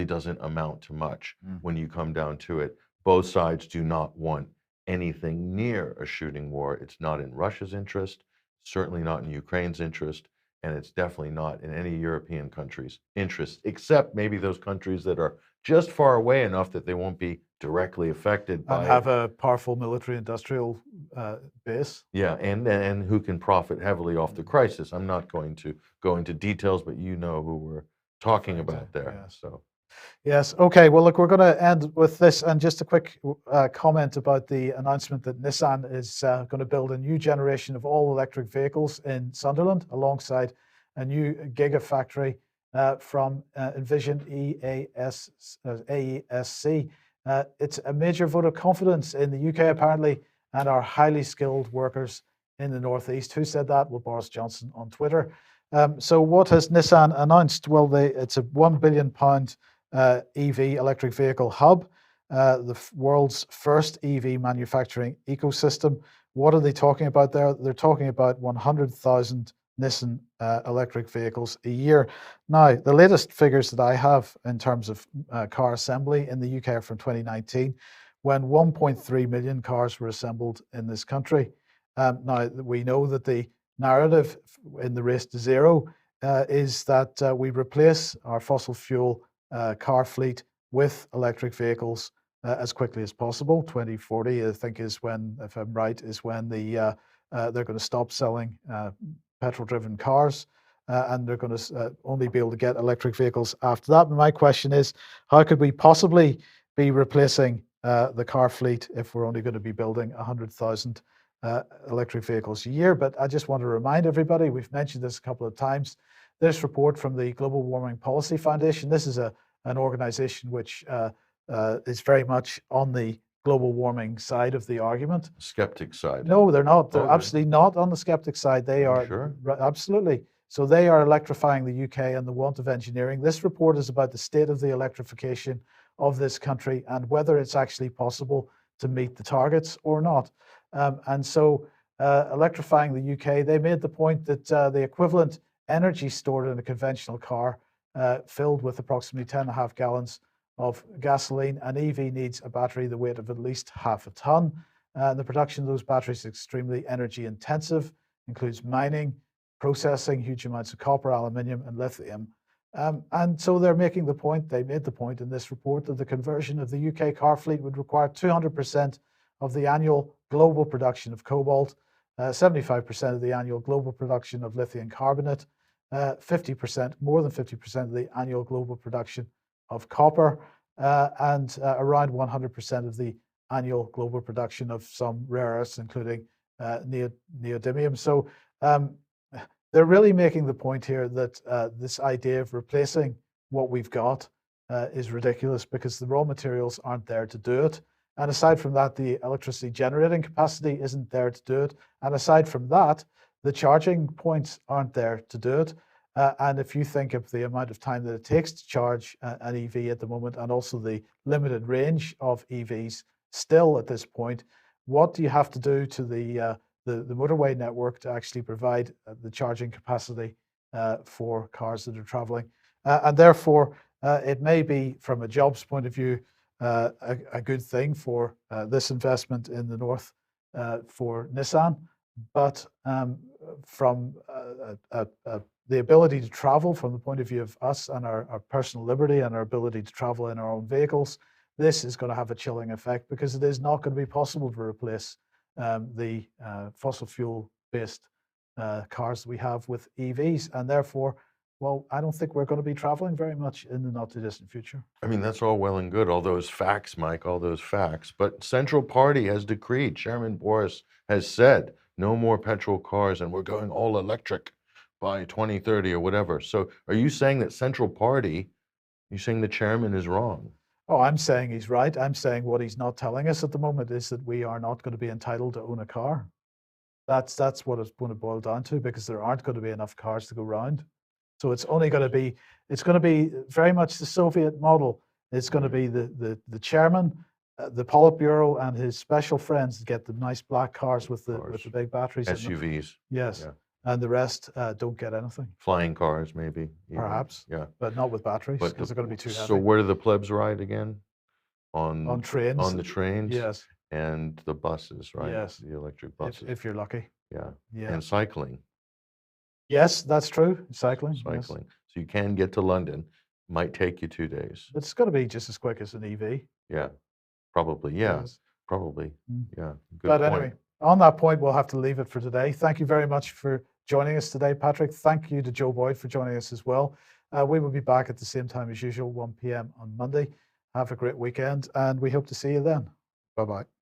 doesn't amount to much Mm. when you come down to it. Both sides do not want anything near a shooting war. It's not in Russia's interest, certainly not in Ukraine's interest, and it's definitely not in any European country's interest, except maybe those countries that are just far away enough that they won't be directly affected And by it. have a powerful military industrial base. Yeah, and who can profit heavily off the crisis. I'm not going to go into details, but you know who we're talking about there. Yes. So Yes. Okay. Well, look, we're going to end with this, and just a quick comment about the announcement that Nissan is going to build a new generation of all electric vehicles in Sunderland, alongside a new gigafactory from Envision AESC. It's a major vote of confidence in the UK, apparently, and our highly skilled workers in the Northeast. Who said that? Well, Boris Johnson on Twitter. So what has Nissan announced? Well, it's a £1 billion EV electric vehicle hub, the world's first EV manufacturing ecosystem. What are they talking about there? They're talking about 100,000 Nissan electric vehicles a year. Now, the latest figures that I have in terms of car assembly in the UK are from 2019, when 1.3 million cars were assembled in this country. Now, we know that the narrative in the race to zero is that we replace our fossil fuel car fleet with electric vehicles as quickly as possible. 2040, I think, is when, if I'm right, is when they're going to stop selling petrol-driven cars, and they're going to only be able to get electric vehicles after that. And my question is, how could we possibly be replacing the car fleet if we're only going to be building 100,000 electric vehicles a year? But I just want to remind everybody, we've mentioned this a couple of times, this report from the Global Warming Policy Foundation, this is an organization which is very much on the global warming side of the argument. skeptic side. No, they're not. They're Okay. absolutely not on the skeptic side. They Are you are sure? Absolutely. So they are electrifying the UK and the want of engineering. This report is about the state of the electrification of this country and whether it's actually possible to meet the targets or not. And so electrifying the UK, they made the point that the equivalent energy stored in a conventional car filled with approximately 10.5 gallons of gasoline, an EV needs a battery the weight of at least half a ton. The production of those batteries is extremely energy intensive, includes mining, processing huge amounts of copper, aluminium, and lithium. And so they made the point in this report that the conversion of the UK car fleet would require 200% of the annual global production of cobalt, 75% of the annual global production of lithium carbonate, 50%, more than 50% of the annual global production of copper, and around 100% of the annual global production of some rare earths, including neodymium. So they're really making the point here that this idea of replacing what we've got is ridiculous because the raw materials aren't there to do it. And aside from that, the electricity generating capacity isn't there to do it. And aside from that, the charging points aren't there to do it. And if you think of the amount of time that it takes to charge an EV at the moment, and also the limited range of EVs still at this point, what do you have to do to the motorway network to actually provide the charging capacity for cars that are traveling? And therefore, it may be, from a jobs point of view, a good thing for this investment in the north for Nissan, but from the ability to travel, from the point of view of us and our personal liberty and our ability to travel in our own vehicles, this is going to have a chilling effect because it is not going to be possible to replace the fossil fuel-based cars that we have with EVs, and therefore, well, I don't think we're going to be traveling very much in the not too distant future. I mean, that's all well and good, all those facts, Mike, all those facts. But Central Party has decreed, Chairman Boris has said, no more petrol cars and we're going all electric by 2030 or whatever. So are you saying that Central Party, you're saying the chairman is wrong? Oh, I'm saying he's right. I'm saying what he's not telling us at the moment is that we are not going to be entitled to own a car. That's what it's going to boil down to, because there aren't going to be enough cars to go round. So it's only going to be, it's going to be very much the Soviet model. It's going to be the chairman, the Politburo, and his special friends to get the nice black cars with the big batteries in them. SUVs. Yes. Yeah. and the rest don't get anything, Flying cars, maybe. even. perhaps, Yeah. but not with batteries But because they're going to be too so heavy. where do the plebs ride again? On On trains, the trains yes, and the buses, right? yes, The electric buses. if you're lucky. Yeah. Yeah. And cycling. Yes, that's true. Cycling. Yes. Cycling. So you can get to London. Might take you 2 days. It's going to be just as quick as an EV. Yeah. Probably. Yeah. Yes. Probably. Mm. Yeah. Good But point. anyway, on that point, we'll have to leave it for today. Thank you very much for joining us today, Patrick. Thank you to Joe Boyd for joining us as well. We will be back at the same time as usual, 1 p.m. on Monday. Have a great weekend, and we hope to see you then. Bye bye.